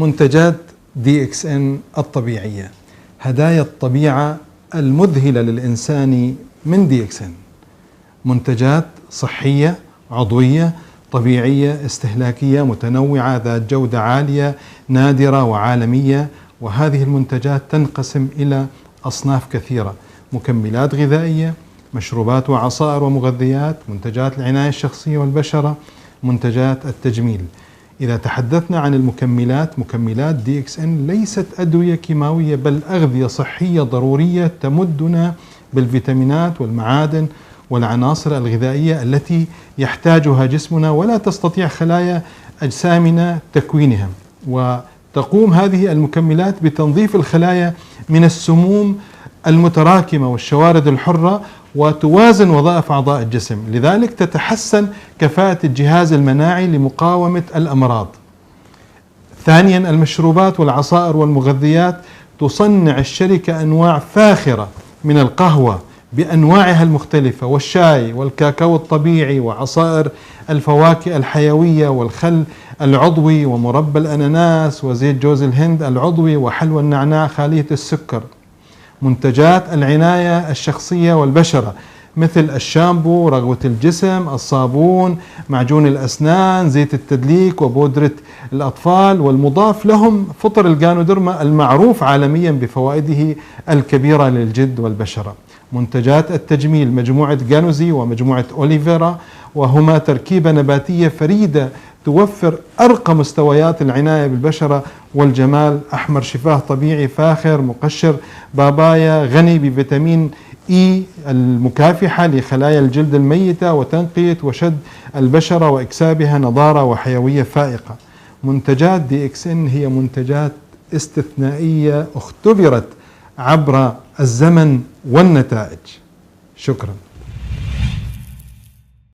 منتجات DXN الطبيعية، هدايا الطبيعة المذهلة للإنسان من DXN. منتجات صحية عضوية طبيعية استهلاكية متنوعة ذات جودة عالية نادرة وعالمية. وهذه المنتجات تنقسم إلى أصناف كثيرة: مكملات غذائية، مشروبات وعصائر ومغذيات، منتجات العناية الشخصية والبشرة، منتجات التجميل. إذا تحدثنا عن المكملات، مكملات DXN ليست أدوية كيماوية بل أغذية صحية ضرورية تمدنا بالفيتامينات والمعادن والعناصر الغذائية التي يحتاجها جسمنا ولا تستطيع خلايا أجسامنا تكوينها. وتقوم هذه المكملات بتنظيف الخلايا من السموم المتراكمة والشوارد الحرة وتوازن وظائف أعضاء الجسم، لذلك تتحسن كفاءة الجهاز المناعي لمقاومة الأمراض. ثانيا، المشروبات والعصائر والمغذيات. تصنع الشركة أنواع فاخرة من القهوة بأنواعها المختلفة والشاي والكاكاو الطبيعي وعصائر الفواكه الحيوية والخل العضوي ومربى الأناناس وزيت جوز الهند العضوي وحلوى النعناع خالية السكر. منتجات العناية الشخصية والبشرة مثل الشامبو، رغوة الجسم، الصابون، معجون الأسنان، زيت التدليك وبودرة الأطفال، والمضاف لهم فطر الجانودرما المعروف عالميا بفوائده الكبيرة للجلد والبشرة. منتجات التجميل مجموعة جانوزي ومجموعة أوليفيرا، وهما تركيبة نباتية فريدة توفر أرقى مستويات العناية بالبشرة والجمال. أحمر شفاه طبيعي فاخر مقشر بابايا غني بفيتامين إي المكافحة لخلايا الجلد الميتة وتنقية وشد البشرة وإكسابها نضارة وحيوية فائقة. منتجات DXN هي منتجات استثنائية اختبرت عبر الزمن والنتائج. شكرا.